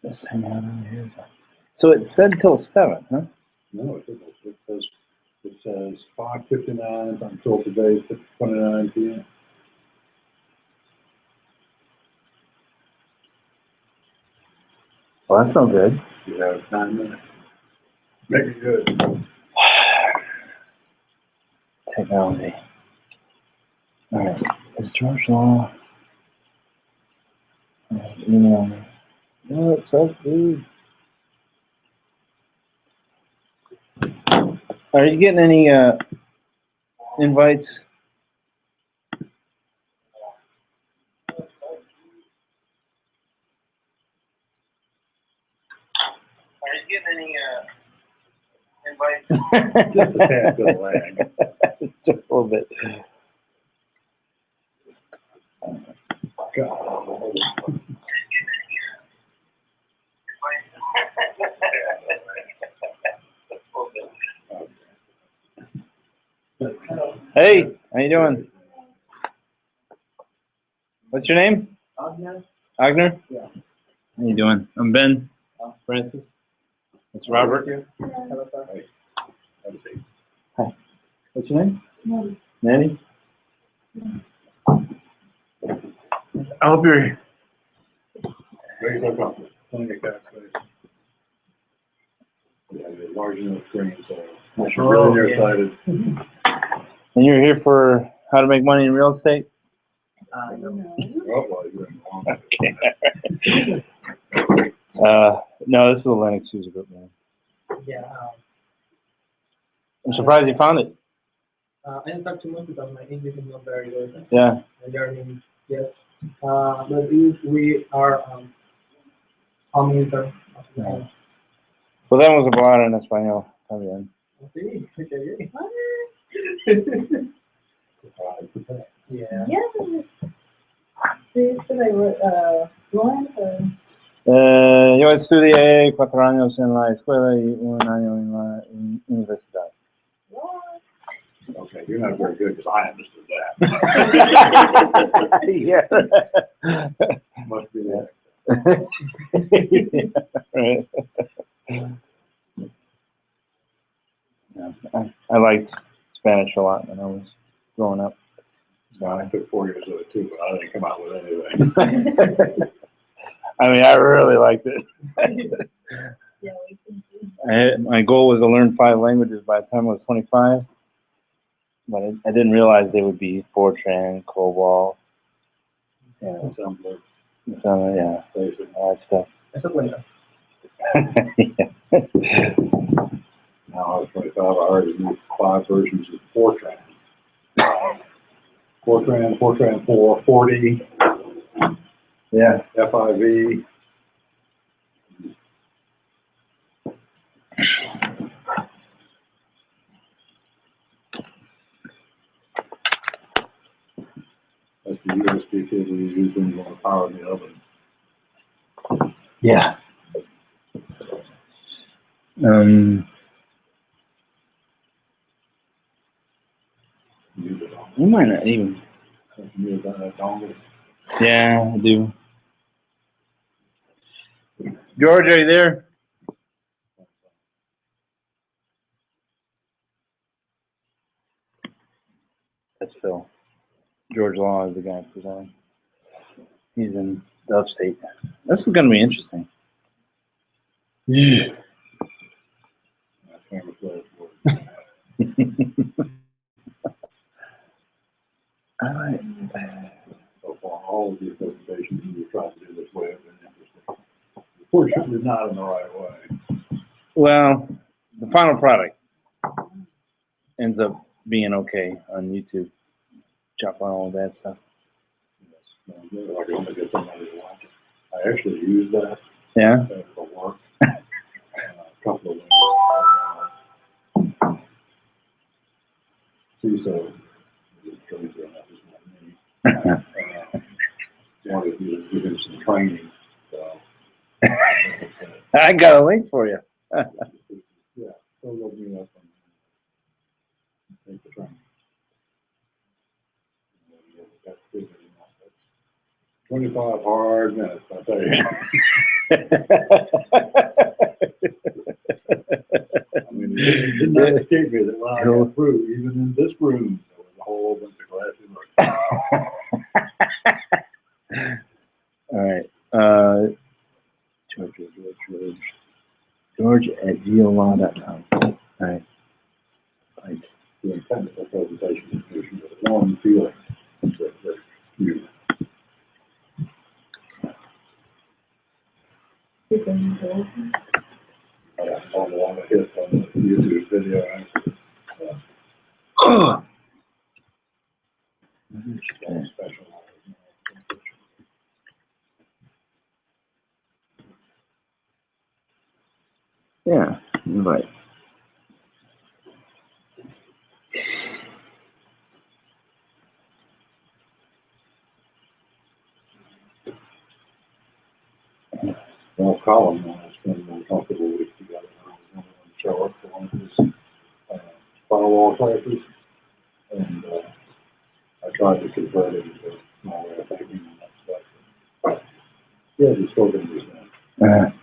Just hang out on here. So it said till 7, huh? No, it says 5:59 until today, 6:29 p.m. Well, that's no good. You have 9 minutes. Make it good. Technology. All right. Is George Law? Email me. No, it says dude. Are you getting any invites? Are you getting any invites? Just a tad bit of lag. Just a little bit. Hey, how you doing? What's your name? Agner? Yeah. How you doing? I'm Ben. Francis. It's Robert. Hi. What's your name? Nanny. I hope you're... Very no problem. Plenty of cat space. Yeah, they're large enough screen, so you're really nearsighted. And you're here for how to make money in real estate? No. Okay. No, this is a Linux user group, man. Yeah. I'm surprised you found it. I didn't talk too much because my English is not very good. Yeah. I'm learning, yes. But we are communicators. Yeah. Podemos hablar en español también. Sí, qué bien. Yeah. Yeah. Sí, Yo estudié 4 años en la escuela y 1 año en la universidad. Okay, you're not very good because I understood that. Yeah. Must be that. Right. Yeah, I liked Spanish a lot when I was growing up. So I took 4 years of it too, but I didn't come out with anything. I mean, I really liked it. My goal was to learn 5 languages by the time I was 25, but I didn't realize they would be Fortran, COBOL, Assembler. yeah, all that stuff. Eso cuenta. Yeah. Now I was 25, I already knew 5 versions of Fortran. Fortran 4, 40, Yeah. FIV. That's the USB cable you use when you want to power the oven. Yeah. Use it on. You might not even. Use that dongle. Yeah, I do. George, are you there? That's Phil. George Law is the guy presenting. He's in the upstate. This is going to be interesting. Yeah. That camera flash works. All right. So far, all of these presentations you try to do this way have been interesting. Fortunately, not in the right way. Well, the final product ends up being okay on YouTube. Chop on all that stuff. Yes. Like I want to get somebody to watch it. I actually use that Yeah? for work. A couple of ways. CISO is crazy enough, is not me. Wanted to give him some training, so. I got a link for you. Yeah, so look me up and take the training. That's good enough. 25 hard minutes, I tell you. I mean, it did not escape me that when I got through, even in this room, there was a whole bunch of glassy looks. All right. George at geolaw.com. All right. Right. The intent of the presentation is to warm feeling that you. I don't want to hit on the YouTube video. Special. Yeah, right. Well, Colin and I spent a comfortable week together. I was going to show up for one of his firewall classes, and I tried to convert it into my way of thinking and that stuff. But, yeah, he's still going to do that.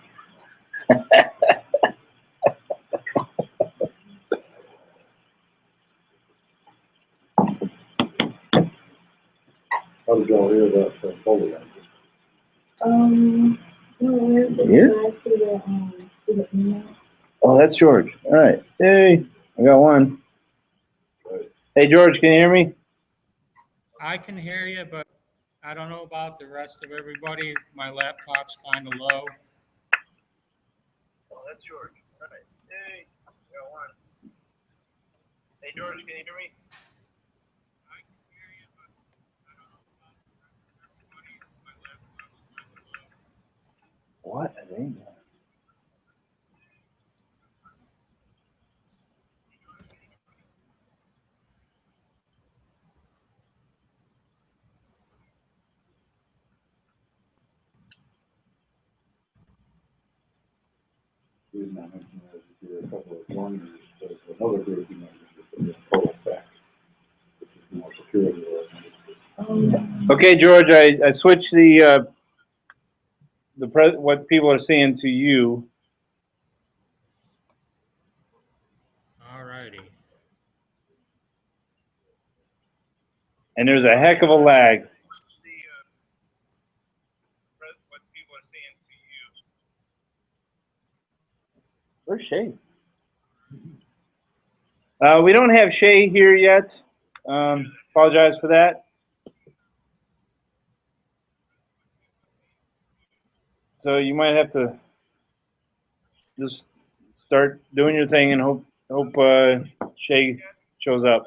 How did y'all hear that from Foley? No, Yeah? to the email. Oh, that's George. All right. Hey, I got one. Right. Hey, George, can you hear me? I can hear you, but I don't know about the rest of everybody. My laptop's kind of low. Oh, that's George. All right. Hey, I got one. Hey, George, can you hear me? I can hear you, but I don't know about the rest of everybody. My laptop's kind of low. What are they doing? The reason I mentioned that is there are a couple of joiners, there's another group you mentioned, that's a total stack, which is more security oriented. Okay, George, I switched what people are seeing to you. All righty. And there's a heck of a lag. Where's Shay? We don't have Shay here yet. Apologize for that. So you might have to just start doing your thing and hope Shay shows up.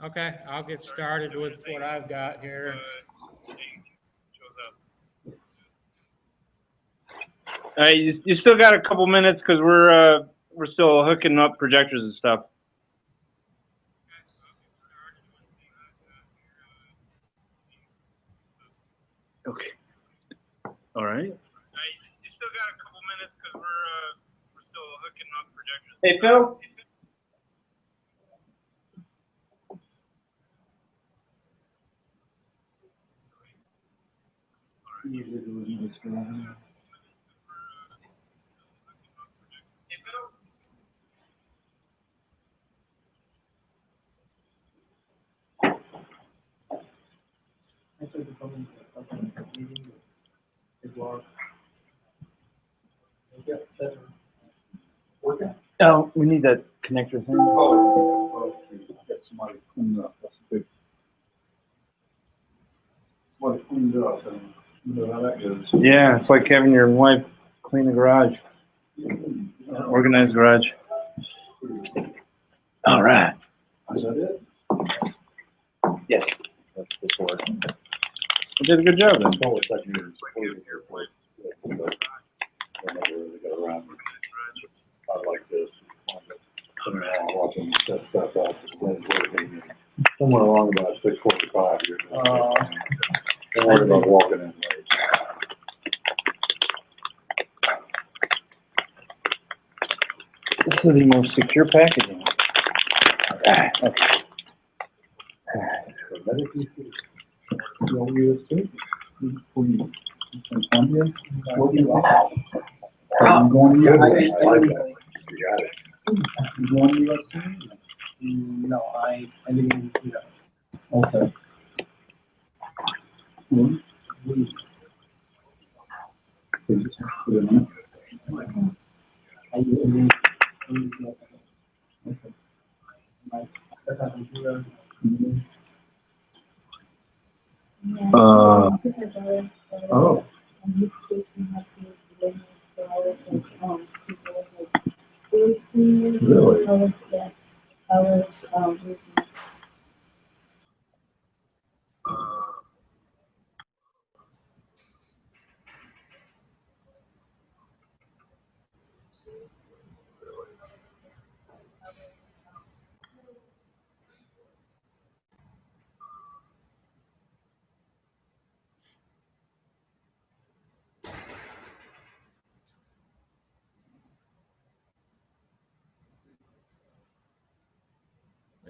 Okay, I'll get started with what I've got here. All right, you still got a couple minutes because we're still hooking up projectors and stuff. Okay. All right. You still got a couple minutes because we're still hooking up projectors. Hey, Phil. Oh, we need that connector thing. Oh, get somebody cleaned up, that's a big. Somebody cleaned up, and you know how that goes. Yeah, it's like having your wife clean the garage, organize the garage. All right. Is that it? Yes. That's the part. You did a good job then. It's always like you're supporting your place. I never really got around to it. I like this. Sitting around watching set stuff up, working. Somewhere along about 6:45, you're don't worry about walking in late. to the most secure packaging. Okay. Medically, you want me to say? What do you, what do you want? You going to you got it. You going to US? No, I didn't do that. Okay. I didn't do that. That's how I do that. Yeah. Uh, Oh. And this station has been living for hours and, people like 14 years. Really? I was, with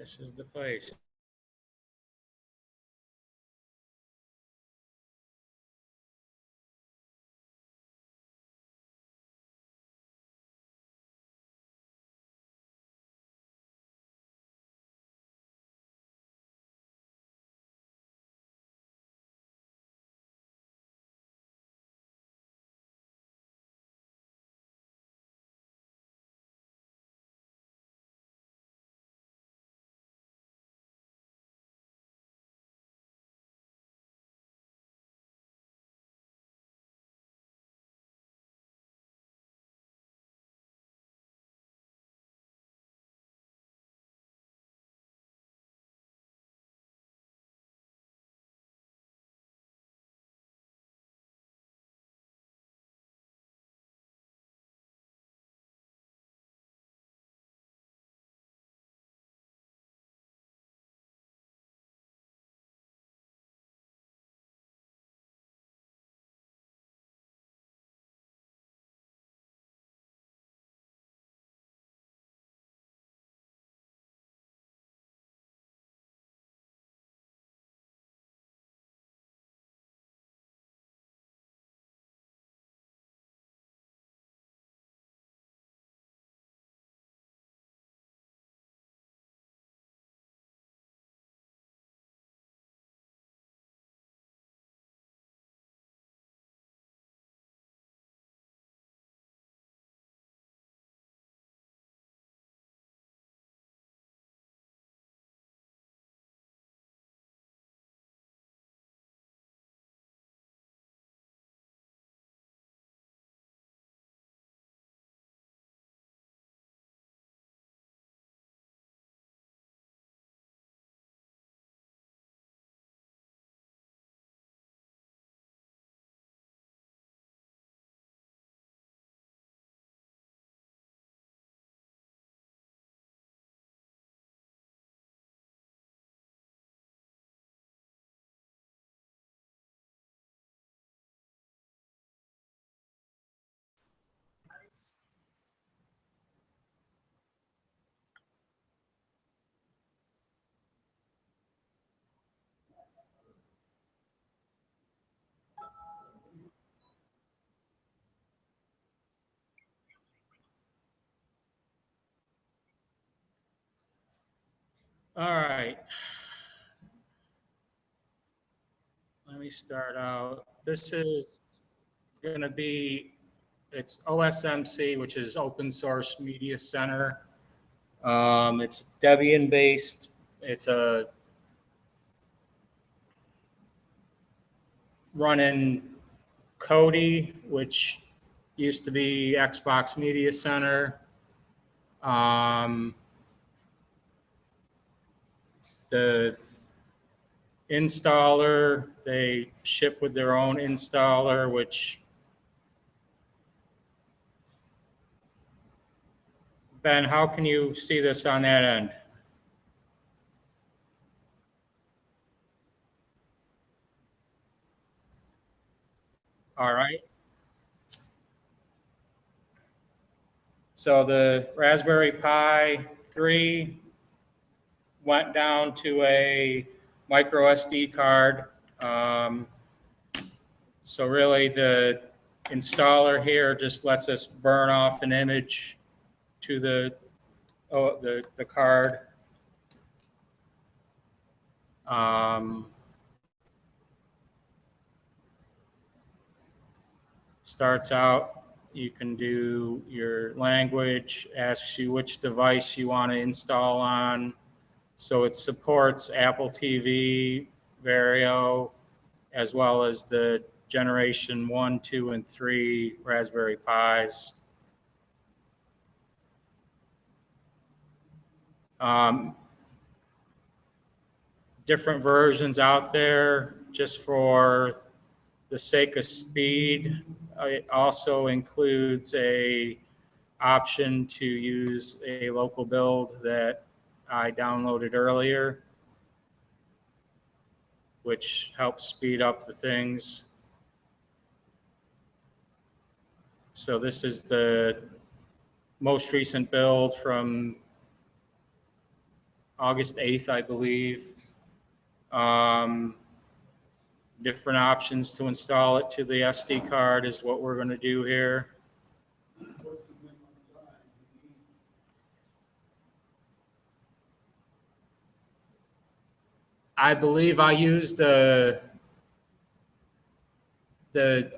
This is the place. All right. Let me start out. This is going to be, it's OSMC, which is Open Source Media Center. It's Debian based. It's a running Kodi, which used to be Xbox Media Center. The installer, they ship with their own installer, which, Ben, how can you see this on that end? All right. So the Raspberry Pi 3 went down to a micro SD card. So really the installer here just lets us burn off an image to the card. Starts out, you can do your language, asks you which device you want to install on. So it supports Apple TV, Vario, as well as the generation 1, 2, and 3 Raspberry Pis. Different versions out there just for the sake of speed. It also includes a option to use a local build that I downloaded earlier, which helps speed up the things. So this is the most recent build from August 8th, I believe. Different options to install it to the SD card is what we're going to do here. I believe I used the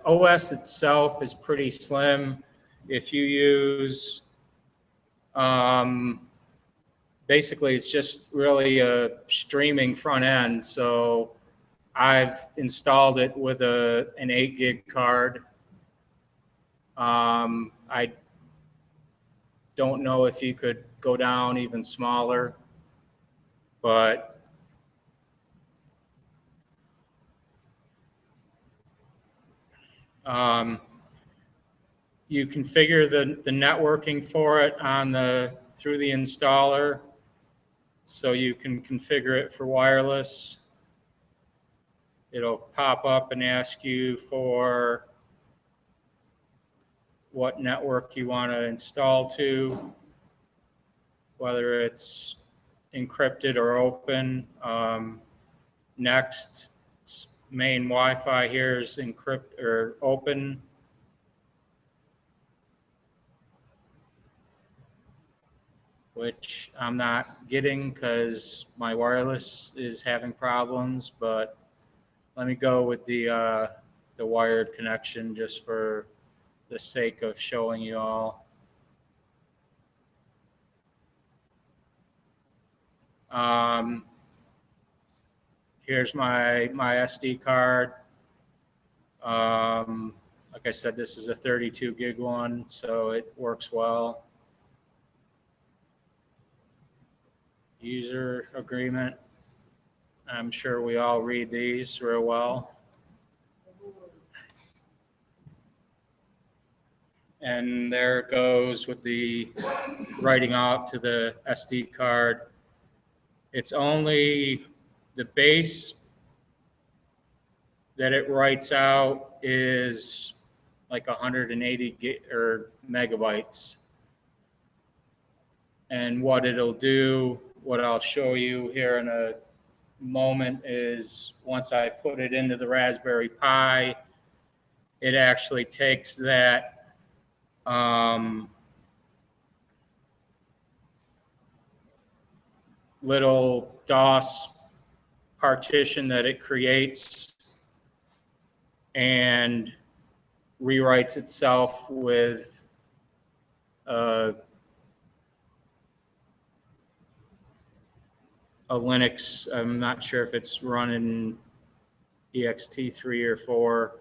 OS itself is pretty slim. If you use, basically it's just really a streaming front end. So I've installed it with an 8 gig card. I don't know if you could go down even smaller, but you configure the networking for it through the installer, so you can configure it for wireless. It'll pop up and ask you for what network you want to install to, whether it's encrypted or open. Next, main Wi-Fi here is encrypt or open. Which I'm not getting because my wireless is having problems, but let me go with the wired connection just for the sake of showing you all. Here's my SD card. Like I said, this is a 32 gig one, so it works well. User agreement. I'm sure we all read these real well. And there it goes with the writing out to the SD card. It's only the base that it writes out is like 180 gig or megabytes. And what it'll do, what I'll show you here in a moment, is once I put it into the Raspberry Pi, it actually takes that little DOS partition that it creates and rewrites itself with a Linux. I'm not sure if it's running ext3 or 4.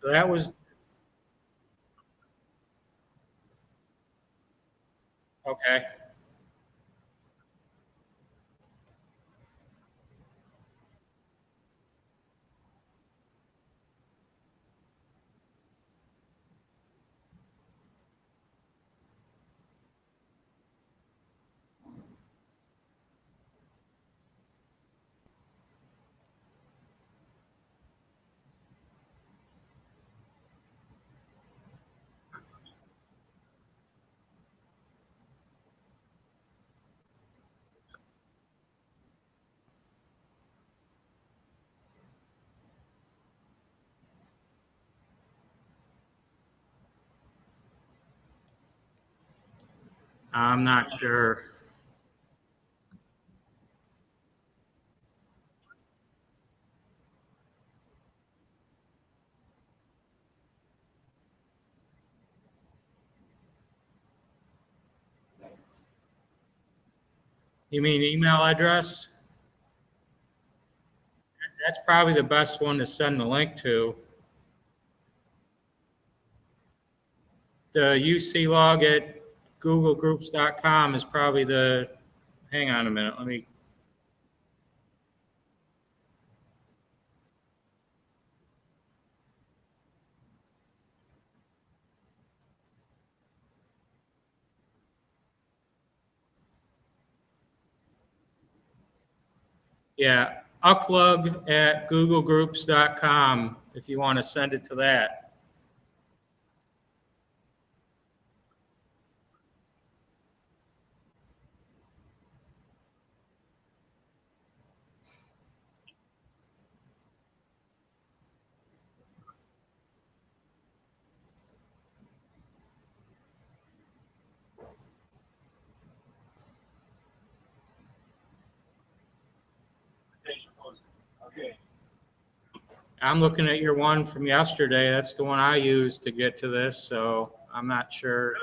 So that was, okay. I'm not sure. You mean email address? That's probably the best one to send the link to. The uclog at googlegroups.com is probably the, hang on a minute, let me, yeah, uclug at googlegroups.com if you want to send it to that. Okay. I'm looking at your one from yesterday. That's the one I used to get to this, so I'm not sure.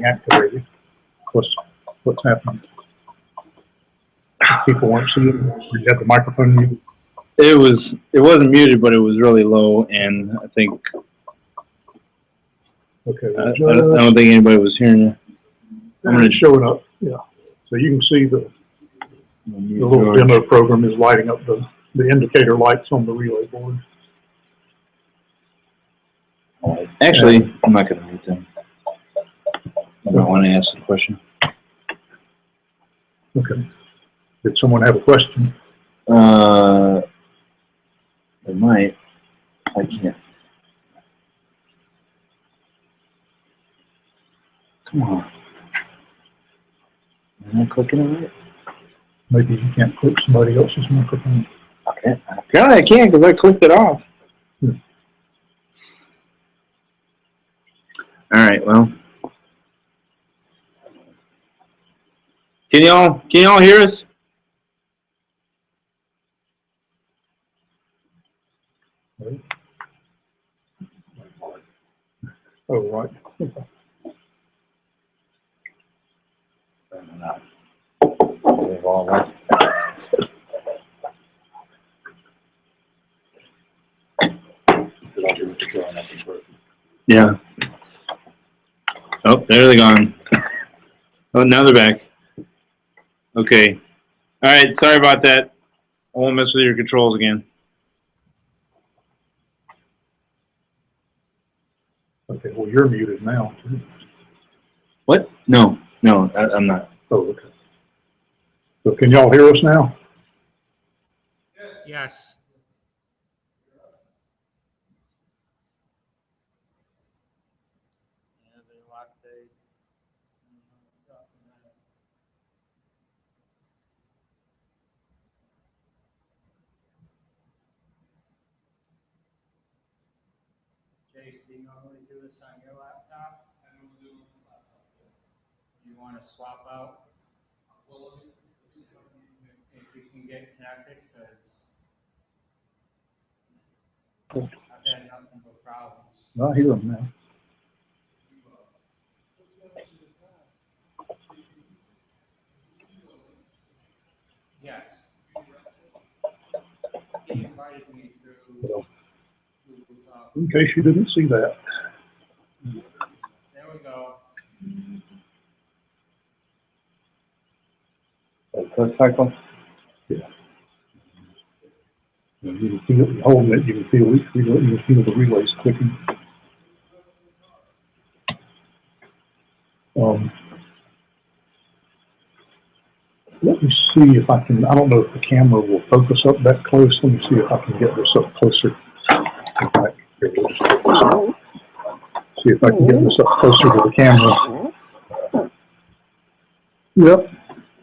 Activated. What's happening? People weren't seeing it. You had the microphone muted. It wasn't muted, but it was really low, and I think Okay. I don't think anybody was hearing you. It's showing up. Yeah. So you can see the little demo program is lighting up the indicator lights on the relay board. Actually, I'm not going to mute them. I don't want to ask the question. Okay. Did someone have a question? They might. I can't. Come on. Am I clicking it right? Maybe you can't click somebody else's microphone. Okay. Apparently I can because I clicked it off. All right. Well, can y'all hear us? Oh, right. Yeah. Oh, there they're gone. Oh, now they're back. Okay. All right. Sorry about that. I won't mess with your controls again. Okay. Well, you're muted now, too. What? No, I'm not. Oh, okay. So can y'all hear us now? Yes. Yeah, they locked Jace, do you normally do this on your laptop? I don't do it on this laptop, yes. You want to swap out? Well, if you can get connected, because I've had nothing but problems. I hear them now. Yes. He invited me through Well, Google Talk. in case you didn't see that. There we go. touch cycle? Yeah. And you can feel it, holding it, you can feel each relay, you can feel the relays clicking. Let me see if I can, I don't know if the camera will focus up that close. Let me see if I can get this up closer. In fact, here, we'll just take this out. See if I can get this up closer to the camera. Yep.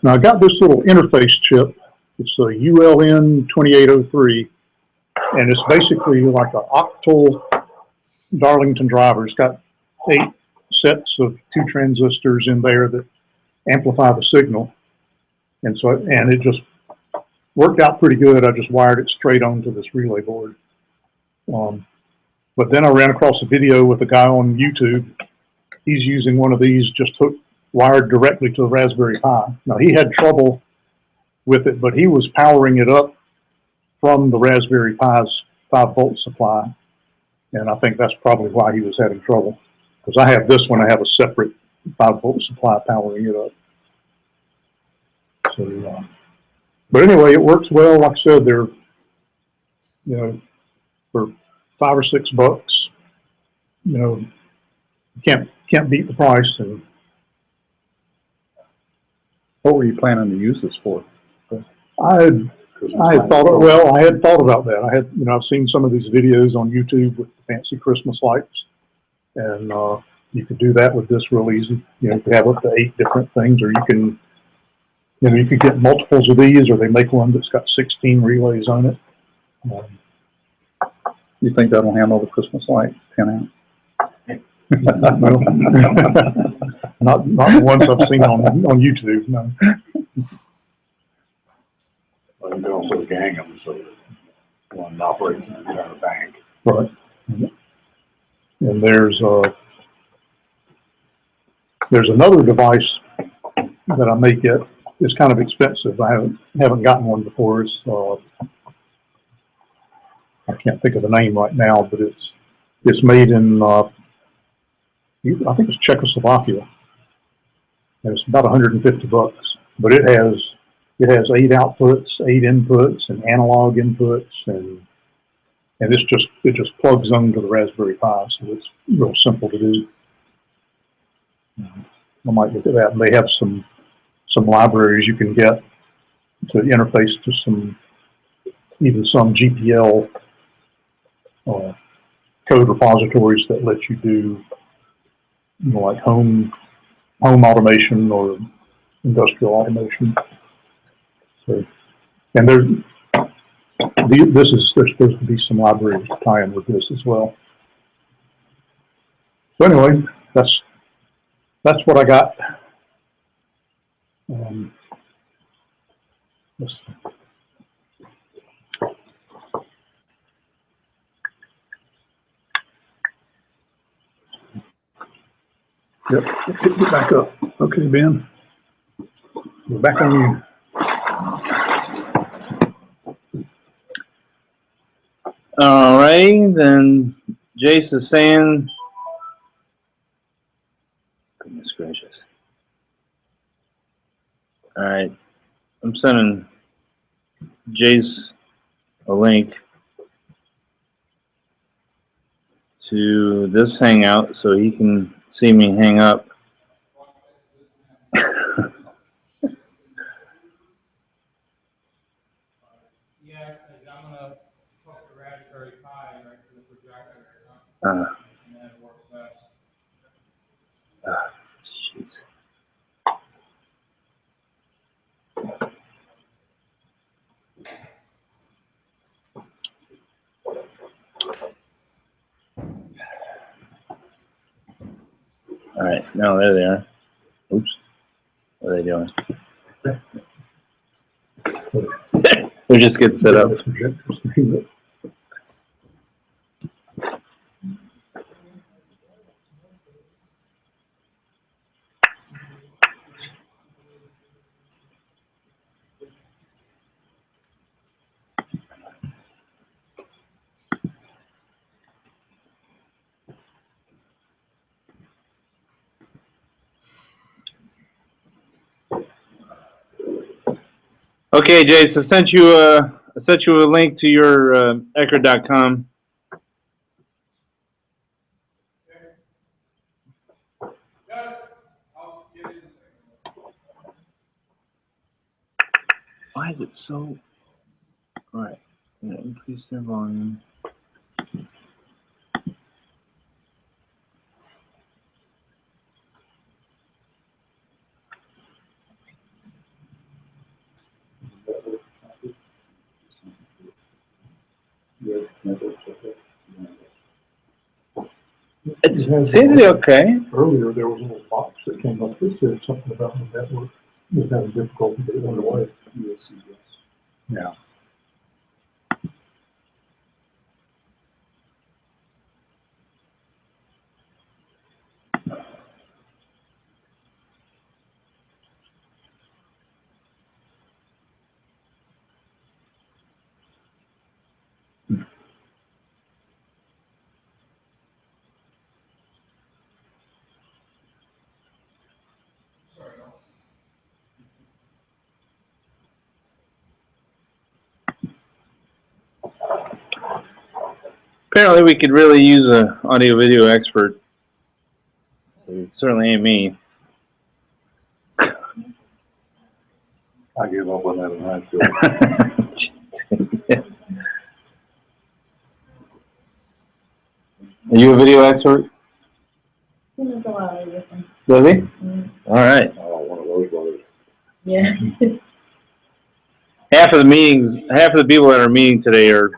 Now I got this little interface chip. It's a ULN 2803, and it's basically like an octal Darlington driver. It's got 8 sets of 2 transistors in there that amplify the signal. And so, and it just worked out pretty good. I just wired it straight onto this relay board. But then I ran across a video with a guy on YouTube. He's using one of these just wired directly to the Raspberry Pi. Now he had trouble with it, but he was powering it up from the Raspberry Pi's 5-volt supply. And I think that's probably why he was having trouble. Because I have this one, I have a separate 5-volt supply powering it up. So, but anyway, it works well. Like I said, they're, you know, for $5 or $6, you know, can't beat the price. And what were you planning to use this for? I had thought, well, I had thought about that. I had, you know, I've seen some of these videos on YouTube with fancy Christmas lights, and you could do that with this real easy. You know, you could have up to 8 different things, or you can, you know, you could get multiples of these, or they make one that's got 16 relays on it. You think that'll handle the Christmas light 10 amp? not the ones I've seen on YouTube, no. Well, you can also gang them so that one operates in the entire bank. Right. And there's another device that I may get. It's kind of expensive. I haven't gotten one before. It's I can't think of the name right now, but it's made in I think it's Czechoslovakia, and it's about $150. But it has 8 outputs, 8 inputs, and analog inputs, and it just plugs onto the Raspberry Pi, so it's real simple to do. I might look at that, and they have some libraries you can get to interface to even some GPL code repositories that let you do, you know, like home automation or industrial automation. So, and there's supposed to be some libraries to tie in with this as well. So anyway, that's what I got. Yep, get back up. Okay, Ben, we're back on you. All right, then Jace is saying, goodness gracious. All right, I'm sending Jace a link to this Hangout so he can see me hang up. Yeah, because I'm gonna hook the Raspberry Pi right to the projector, Uh, and then it works best. Jeez. All right, no, there they are. Oops, what are they doing? They're just getting set up. Okay, Jace, I sent you a link to your Ecker.com. Why is it so? All right, increase their volume. It seems to be okay. Earlier, there was a little box that came up that said something about the network was having difficulty, but it went away. Yeah. Apparently, we could really use a audio video expert. It certainly ain't me. I gave up on that in high school. Are you a video expert? He knows a lot of different. Does he? Mm-hmm. All right. Oh, one of those brothers. Yeah. Half of the people that are meeting today are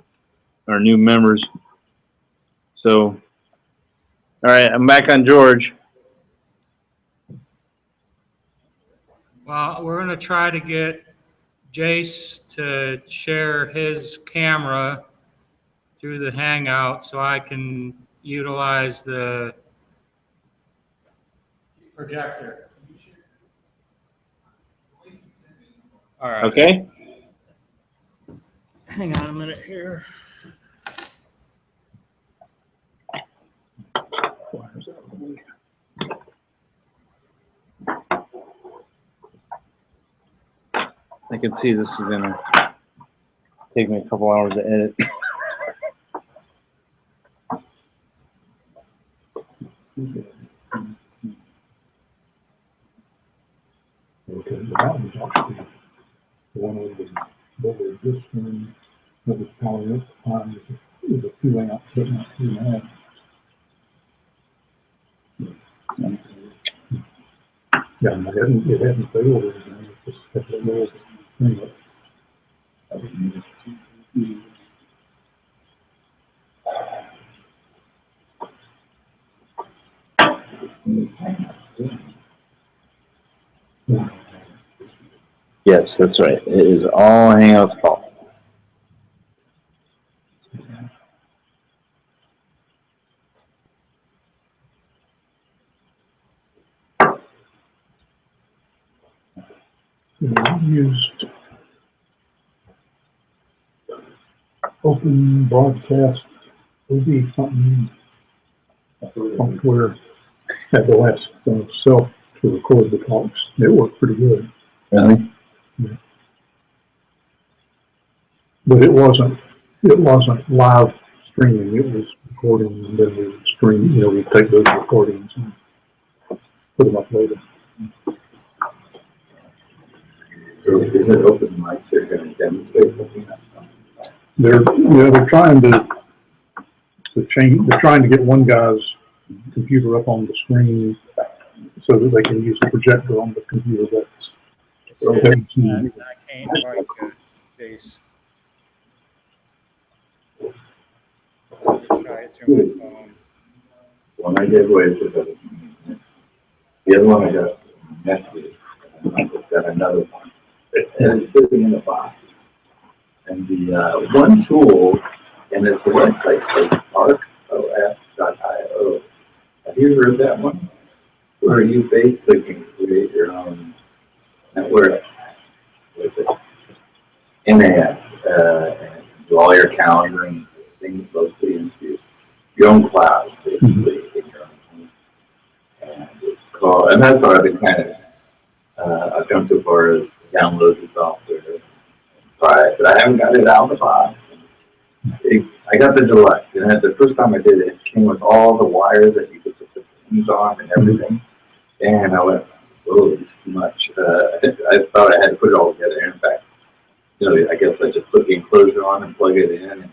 new members. So, all right, I'm back on George. Well, we're going to try to get Jace to share his camera through the Hangout so I can utilize the projector. All right. Okay. Hang on a minute here. I can see this is gonna take me a couple hours to edit. Okay, the mountains actually, the one with over this one, that was powered up, is a 2 amp, but not 2.5. Yeah, and it hadn't failed or anything, it just kept it low anyway. Yes, that's right. It is all Hangout's fault. We used open broadcast, OB something, software at the last self to record the talks. It worked pretty good. Really? Yeah. But it wasn't live streaming. It was recording and then we would stream, we'd take those recordings and put them up later. So is it open mic, they're gonna demonstrate something? They're trying to change, they're trying to get one guy's computer up on the screen so that they can use the projector on the computer It's I can't invite you, Jace. Try it through my phone. One I did was the other one I got next week. I just got another one. And it's sitting in a box. And the one tool, and it's the website, like arcos.io. Have you heard that one? Where you basically can create your own network with it. NAS, and do all your calendar and things mostly into your own cloud, basically, in your own home. And it's called, and that's what I've been kind of, I've come so far as download the software but I haven't got it out of the box. I got the deluxe, and the first time I did it, it came with all the wires that you could put the pins on and everything. And I went, oh, it's too much. I thought I had to put it all together. In fact, I guess I just put the enclosure on and plug it in and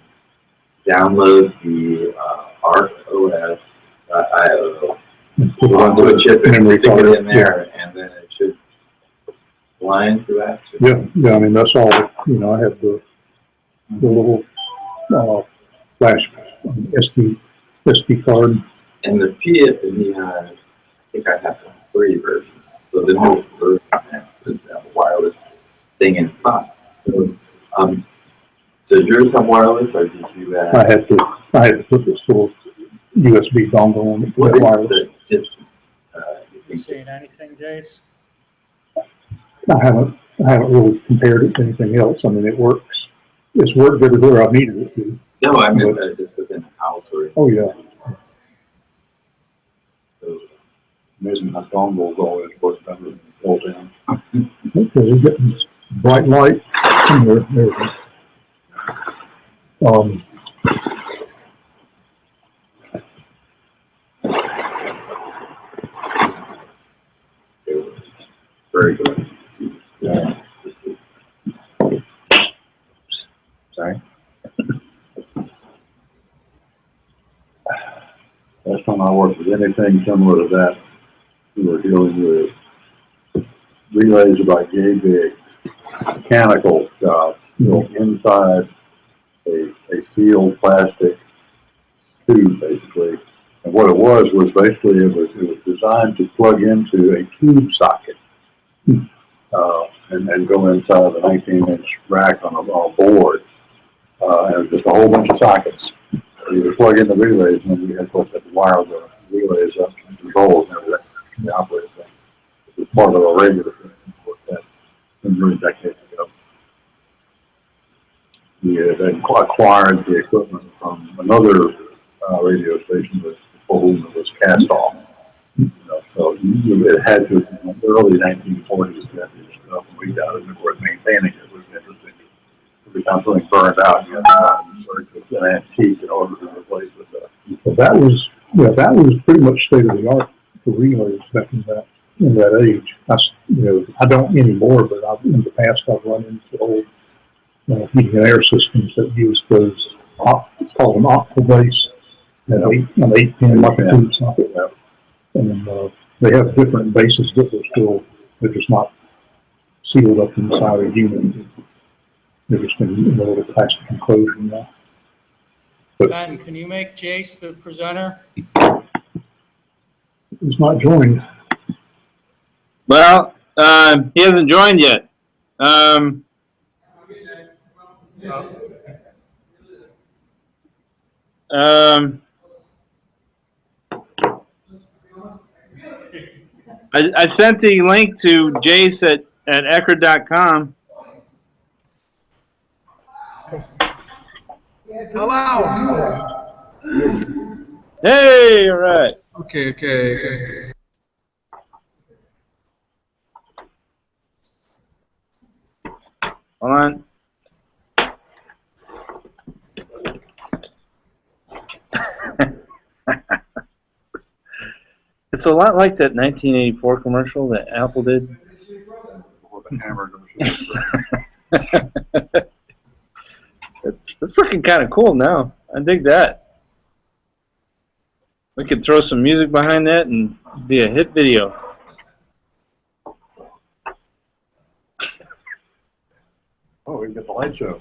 download the ARC OS IO. Put it onto a chip and stick it in there, and then it should fly into action. Yeah, I mean, that's all, I had the little, flash, SD card. And the I think I have the free version. So the new version has a wireless thing inside. So, does yours have wireless, or did you I had to put this little USB dongle on it to get wireless. You seen anything, Jace? I haven't really compared it to anything else. I mean, it works. It's worked everywhere I've needed it to. No, I meant just within the house or. Oh yeah. So, amazing how dongles always work better than pull down. Okay, we're getting this bright light. There we go. Very good. Yeah. Sorry. Last time I worked with anything similar to that, we were dealing with relays about yay big, mechanical jobs, inside a sealed plastic tube, basically. And what it was basically it was designed to plug into a tube socket and go inside a 19-inch rack on a board, and just a whole bunch of sockets. You would plug in the relays, and then you had to wire the relays up and controls and everything to the operating thing. It was part of a regular thing that many decades ago. We had acquired the equipment from another radio station that was cast off. So it had to, in the early 1940s, that stuff, and we got it, and of course, maintaining it was interesting. Every time something burned out, you had to search with an antique in order to replace it. So that was pretty much state of the art for relays back in that age. I don't anymore, but in the past I've run into old heating and air systems that use those, called an octal base, an 8-pin like a tube socket. And they have different bases that they're just not sealed up inside a unit. They're just in a little plastic enclosure now. Ben, can you make Jace the presenter? He's not joined. Well, he hasn't joined yet. I sent the link to Jace at Eckerd.com. Hello. Hey, all right. Okay. Hold on. It's a lot like that 1984 commercial that Apple did. It's looking kind of cool now. I dig that. We could throw some music behind that and be a hit video. Oh, we can get the light show.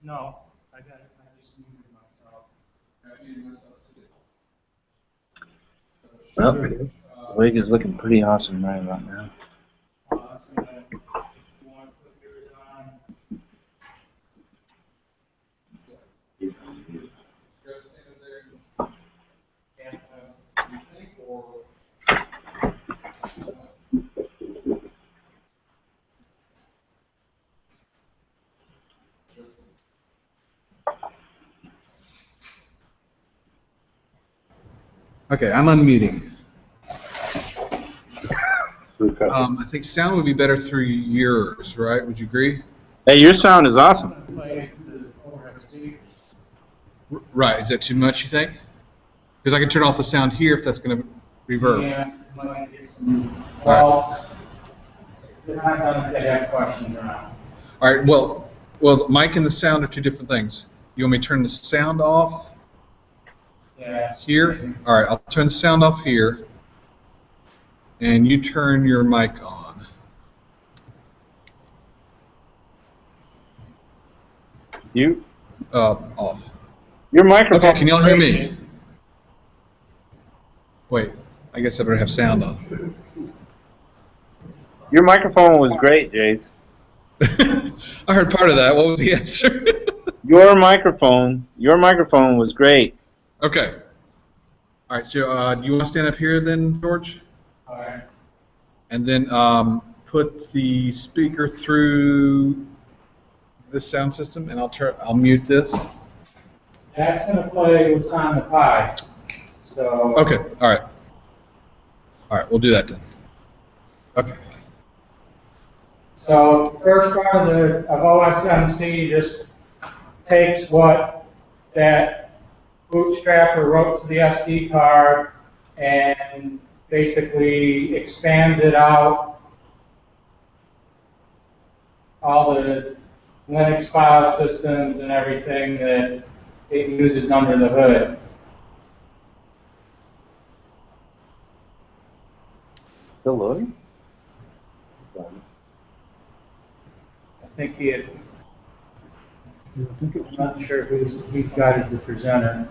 No, I got it. I just muted myself. Well, the wig is looking pretty awesome right about now. Okay, I'm unmuting. I think sound would be better through yours, right? Would you agree? Hey, your sound is awesome. Right. Is that too much, you think? Because I can turn off the sound here if that's going to reverb. Yeah, might get some, well, depends on if they have questions or not. All right. Well, the mic and the sound are two different things. You want me to turn the sound off Yeah. here? All right. I'll turn the sound off here, and you turn your mic on. You, Off. your microphone. Okay. Can y'all hear me? Wait. I guess I better have sound on. Your microphone was great, Jace. I heard part of that. What was the answer? Your microphone was great. Okay. All right. So, do you want to stand up here then, George? All right. And then put the speaker through this sound system, and I'll mute this. That's going to play what's on the pie. So. Okay. All right. All right. We'll do that then. Okay. So first part of OSMC just takes what that bootstrapper wrote to the SD card and basically expands it out, all the Linux file systems and everything that it uses under the hood. Still loading? I think he had, I'm not sure who's he's got as the presenter.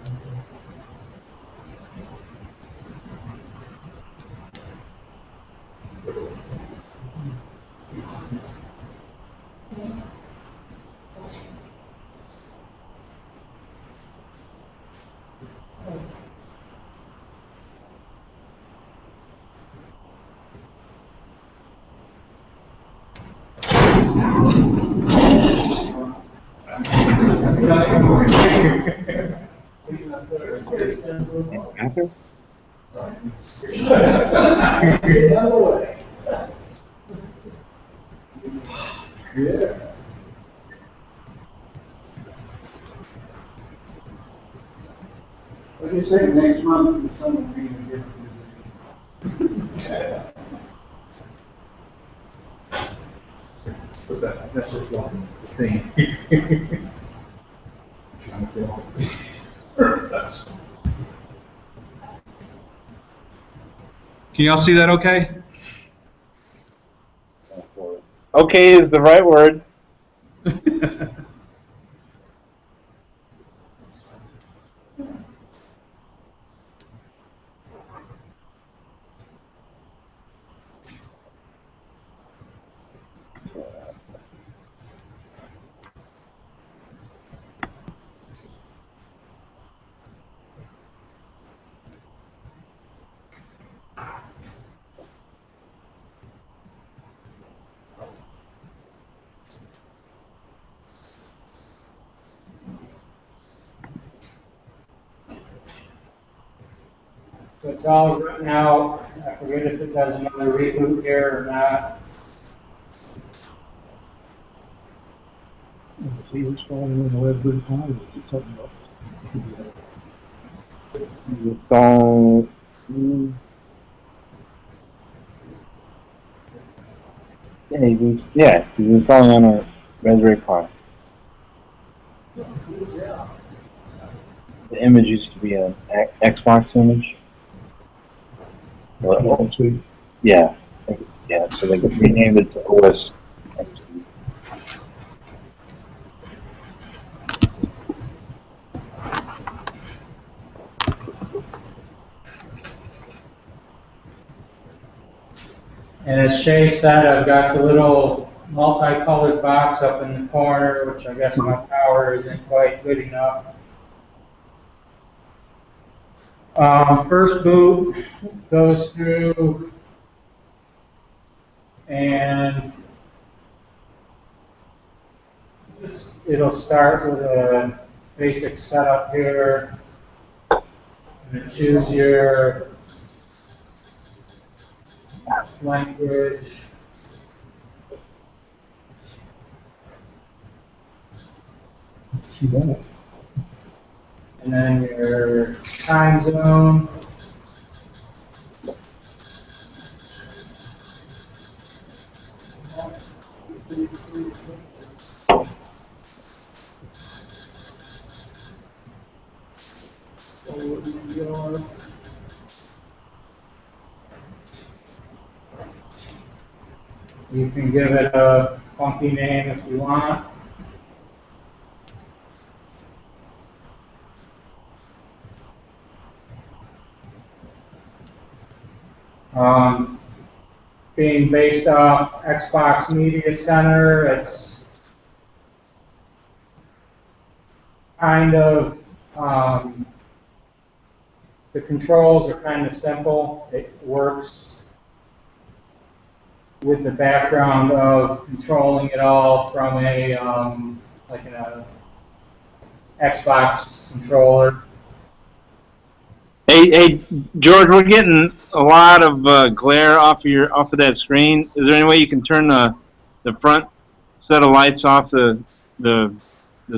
What do you say next month the sun will be in a different position? But that's just one thing. Trying to feel. Can y'all see that okay? Okay is the right word. So it's all written out. I forget if it does another reboot here or not. See who's falling in the web good time. It's something else. So, yeah, he's installing on a Raspberry Pi. The image used to be an Xbox image. Well, Yeah, yeah. So they renamed it to OS. And as Shay said, I've got the little multicolored box up in the corner, which I guess my power isn't quite good enough. First boot goes through and it'll start with a basic setup here. And choose your language. See that? And then your time zone. You can give it a funky name if you want. Being based off Xbox Media Center, it's kind of, the controls are kind of simple. It works with the background of controlling it all from a, like an Xbox controller. Hey, George, we're getting a lot of glare off of that screen. Is there any way you can turn the front set of lights off the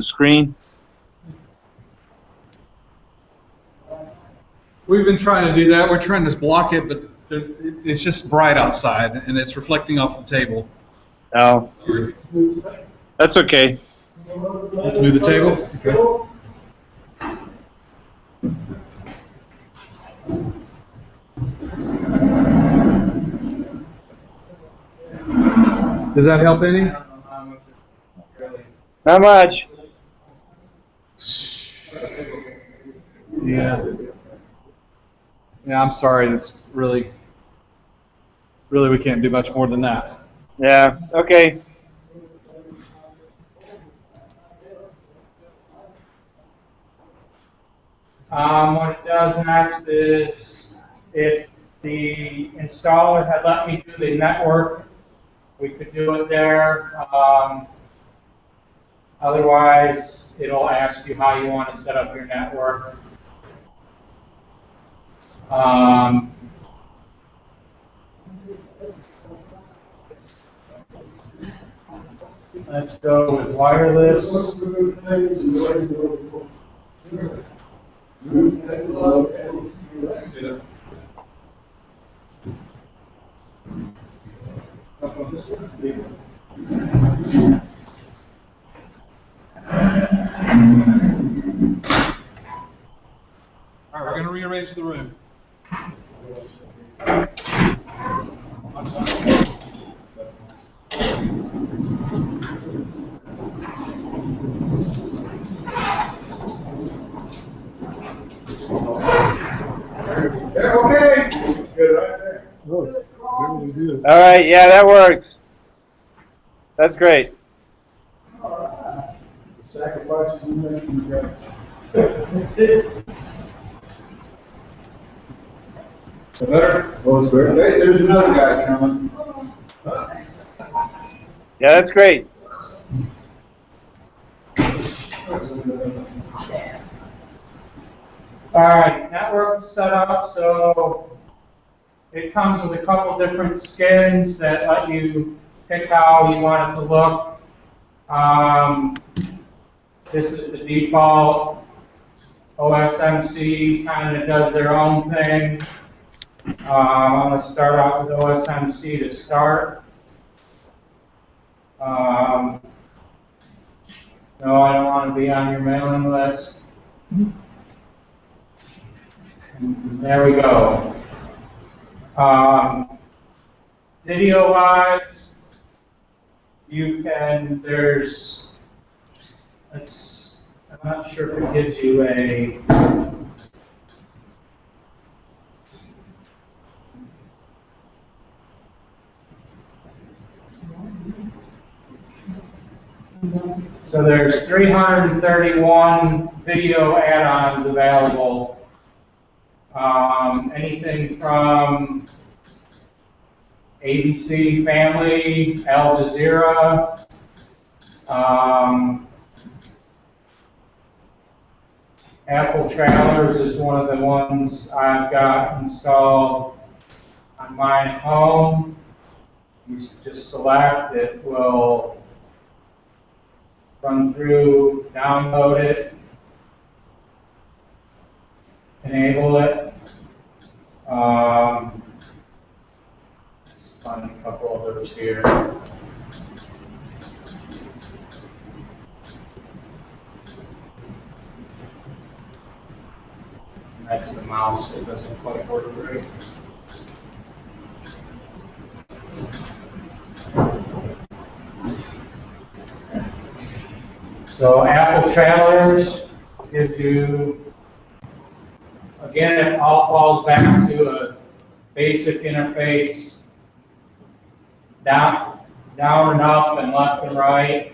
screen? We've been trying to do that. We're trying to block it, but it's just bright outside, and it's reflecting off the table. Oh, that's okay. Move the table? Okay. Does that help any? Not much. Yeah. Yeah, I'm sorry. It's really, we can't do much more than that. Yeah, okay. What it does next is, if the installer had let me do the network, we could do it there. Otherwise, it'll ask you how you want to set up your network. Let's go with wireless. All right, we're going to rearrange the room. Okay. Good right there. Oh, very good. All right, yeah, that works. That's great. The sacrifices you make for you guys. Is that better? Oh, it's better. Hey, there's another guy coming. Yeah, that's great. All right, network set up. So it comes with a couple different skins that let you pick how you want it to look. This is the default. OSMC kind of does their own thing. I'm going to start out with OSMC to start. No, I don't want to be on your mailing list. There we go. Video-wise, you can, I'm not sure if it gives you a, so there's 331 video add-ons available. Anything from ABC Family, Al Jazeera, Apple Travelers is one of the ones I've got installed on Combine home. You just select it, will run through, download it, enable it. Let's find a couple of those here. That's the mouse, it doesn't quite work right. So Apple Trailers gives you, again, it all falls back to a basic interface, down and up and left and right.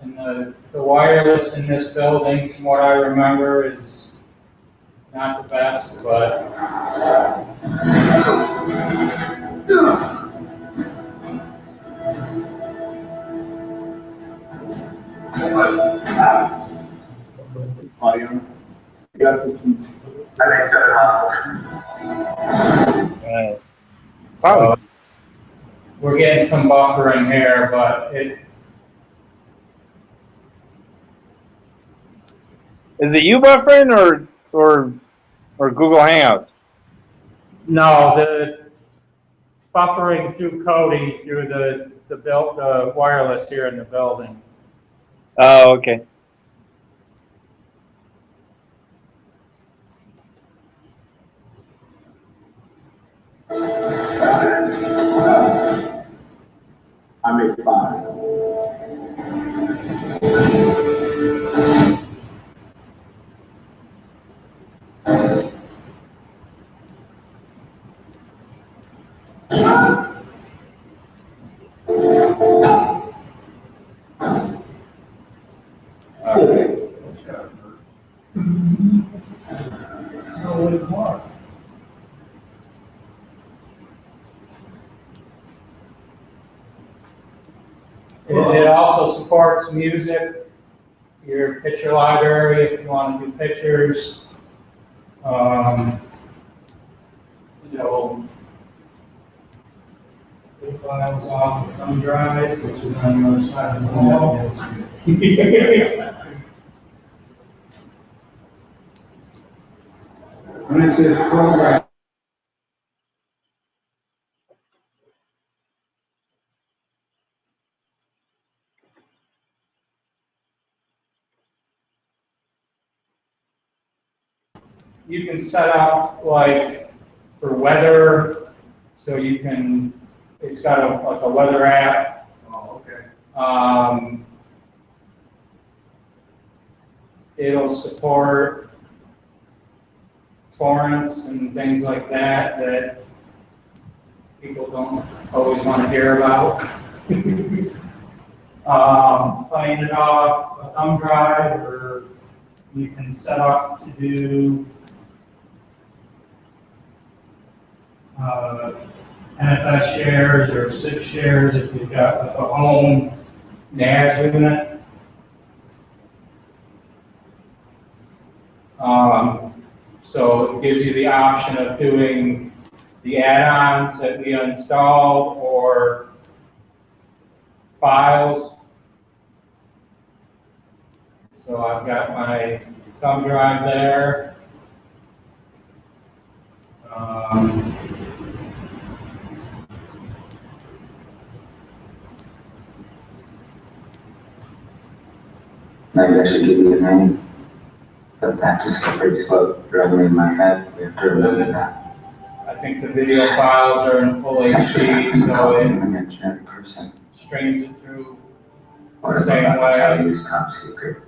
And the wireless in this building, from what I remember, is not the best, but Audio. You got this one. I think so. so we're getting some buffering here, but it. Is it you buffering or Google Hangouts? No, the buffering through coding through the wireless here in the building. Oh, okay. I made 5. It also supports music, your picture library if you want to do pictures. Files off the thumb drive, which is on the other side of the wall. When it says program, You can set up like for weather, so you can, it's got like a weather app. oh, okay. It'll support torrents and things like that that people don't always want to hear about. Playing it off a thumb drive, or you can set up to do NFS shares or SIP shares if you've got a home NAS unit. So it gives you the option of doing the add-ons that we installed or files. So I've got my thumb drive there. Maybe I should give you a name, but that just pretty slow running in my head. We have to remember that. I think the video files are in full HD, so it streams it through What the same about way. tell you is top secret?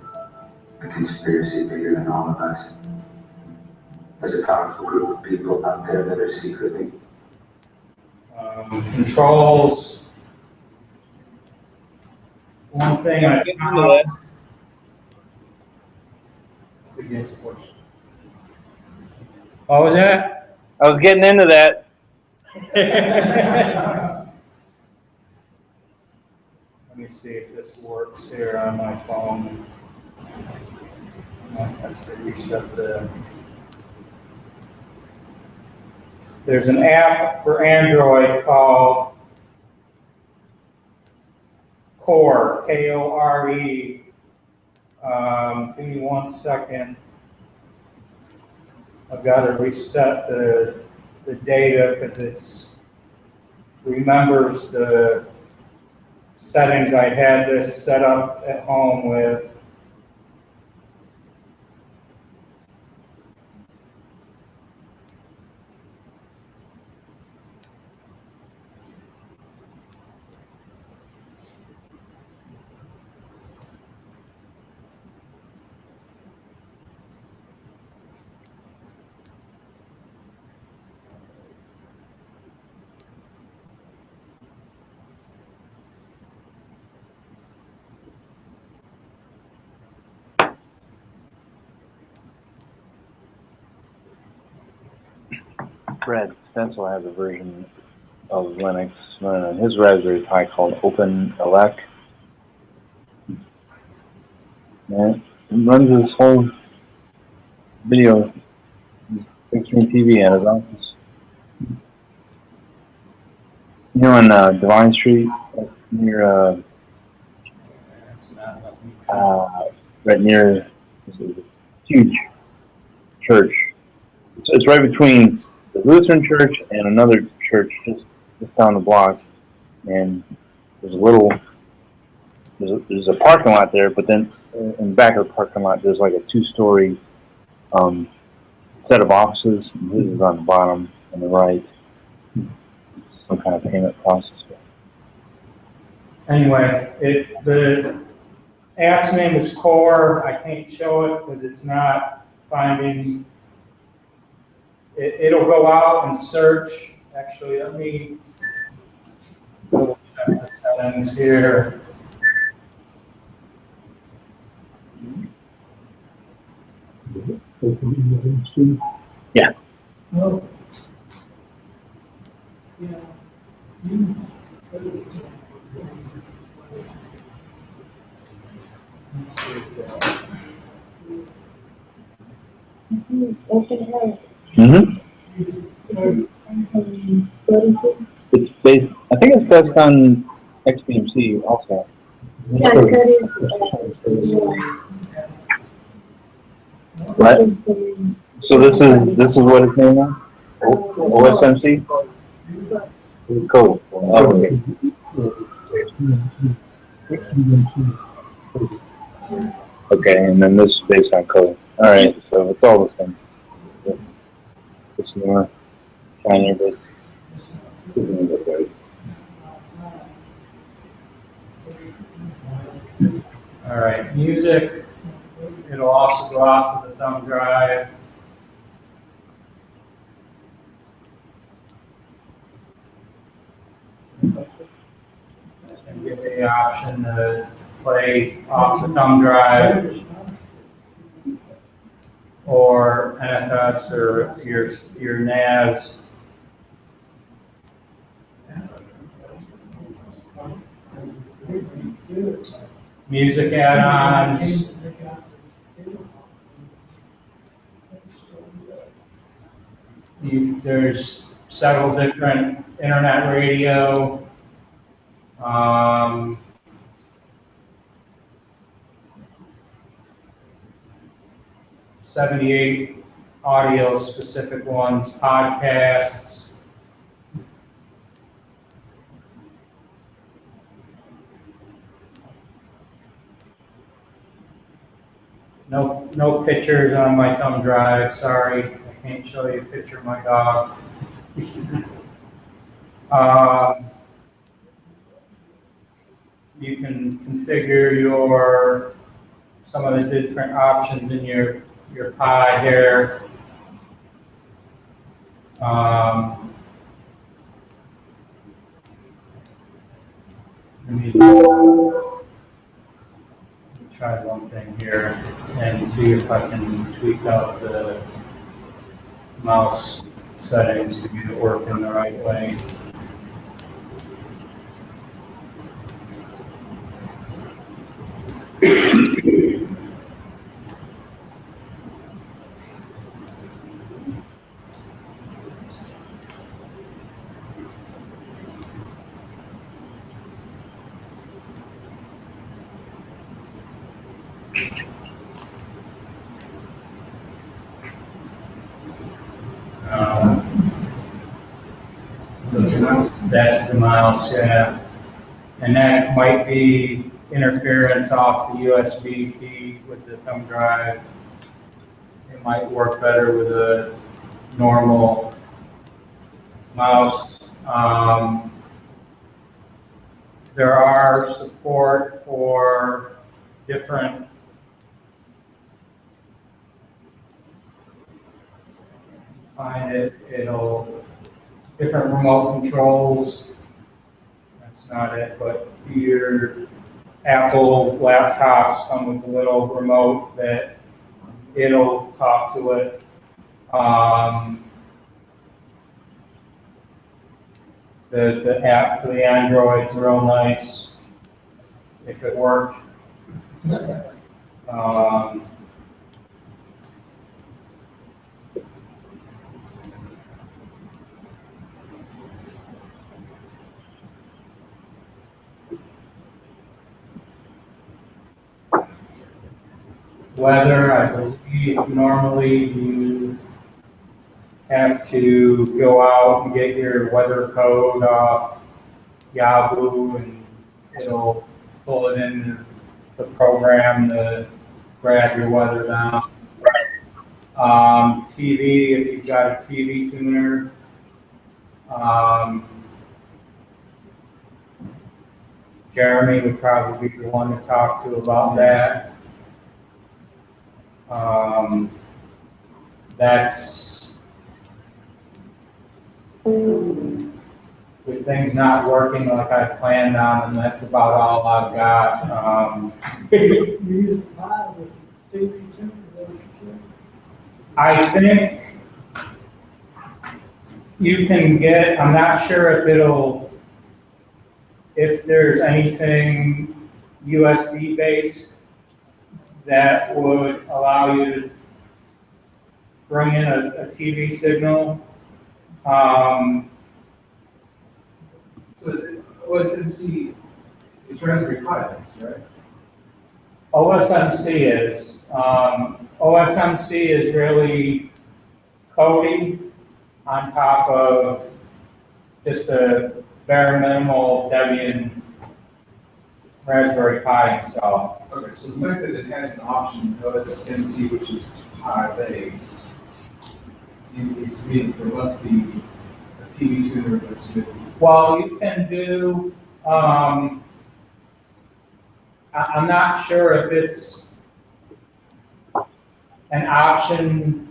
A conspiracy bigger than all of us. There's a powerful group of people out there that are secretly Controls. One thing I found. What was that? I was getting into that. Let me see if this works here on my phone. I have to reset the. There's an app for Android called Core, K-O-R-E. Give me 1 second. I've got to reset the data because it's remembers the settings I had this set up at home with. Brad Stencil has a version of Linux running on his Raspberry Pi called OpenELEC. And it runs this whole video big screen TV at his office. You know, on Divine Street, near right near this is a huge church. It's right between the Lutheran church and another church just down the block. And there's a parking lot there, but then in the back of the parking lot there's like a 2-story set of offices. And this is on the bottom on the right. Some kind of payment process. Anyway, the app's name is Core. I can't show it because it's not finding. It'll go out and search. Actually, let me go check the settings here. Yeah. Mm-hmm. It's based. I think it's based on XBMC also. Yeah, Right. So this is what it's named on? OSMC? Code. Oh, okay. Okay, and then this is based on code. Alright, so it's all the same. It's more shinier, but All right, music. It'll also go out to the thumb drive. And give me the option to play off the thumb drive or NFS or your NAS. Music add-ons. There's several different internet radio. 78 audio specific ones, podcasts. No pictures on my thumb drive, sorry. I can't show you a picture of my dog. You can configure some of the different options in your Pi here. Let me try one thing here and see if I can tweak out the mouse settings to get it working the right way. That's the mouse, yeah. And that might be interference off the USB key with the thumb drive. It might work better with a normal mouse. There are support for different different remote controls. That's not it, but your Apple laptops come with a little remote that it'll talk to it. The app for the Android's real nice, if it worked. Weather, I believe normally you have to go out and get your weather code off Yahoo, and it'll pull it in the program to grab your weather down. TV, if you've got a TV tuner. Jeremy would probably be the one to talk to about that. That's with things not working like I planned on them, that's about all I've got. You use the file with TV too, is that what you said? I think you can get, I'm not sure if there's anything USB based that would allow you to bring in a TV signal. So is OSMC, it's Raspberry Pi based, right? OSMC is. OSMC is really Kodi on top of just a bare minimal Debian Raspberry Pi install. Okay, so the fact that it has an option, OSMC, which is Pi based, indicates to me that there must be a TV tuner that's with. Well, you can do, I'm not sure if it's an option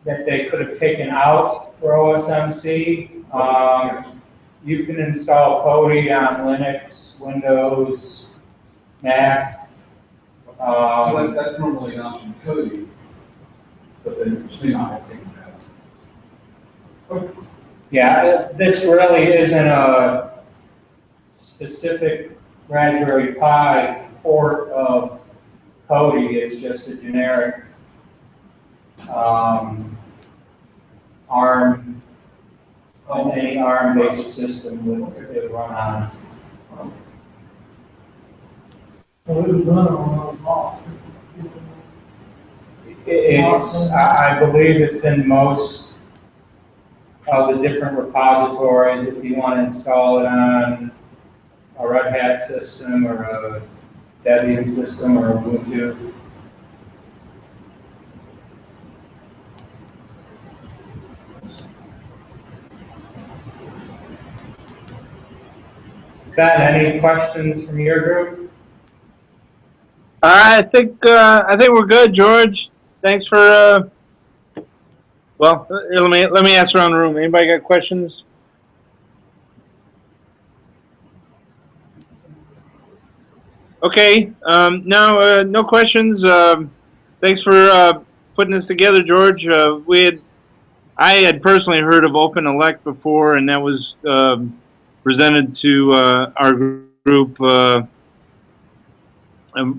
that they could have taken out for OSMC. You can install Kodi on Linux, Windows, Mac. So that's normally an option Kodi, but then which may not have taken that. Okay. Yeah, this really isn't a specific Raspberry Pi port of Kodi, it's just a generic ARM, any ARM-based system would run on. So it was run on a box. I believe it's in most of the different repositories. If you want to install it on a Red Hat system or a Debian system or Ubuntu. Ben, any questions from your group? I think we're good, George. Thanks for well, let me ask around the room. Anybody got questions? Okay, no questions. Thanks for putting this together, George. I had personally heard of Open Elect before, and that was presented to our group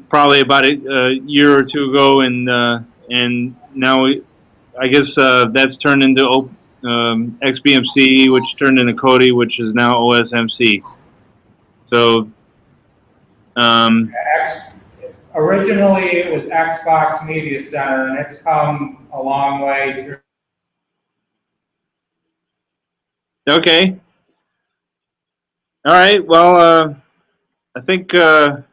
probably about a year or two ago, and now I guess that's turned into XBMC, which turned into Cody, which is now OSMC. So, Originally, it was Xbox Media Center, and it's come a long way through. okay. All right. Well, I think we're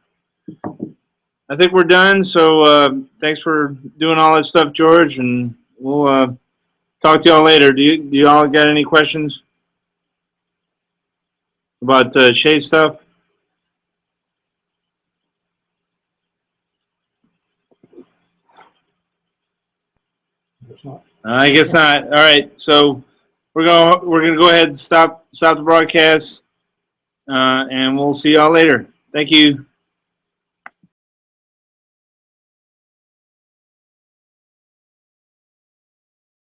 done. So thanks for doing all that stuff, George, and we'll talk to y'all later. Do y'all got any questions about Shay stuff? I guess not. All right. So we're gonna go ahead and stop the broadcast, and we'll see y'all later. Thank you.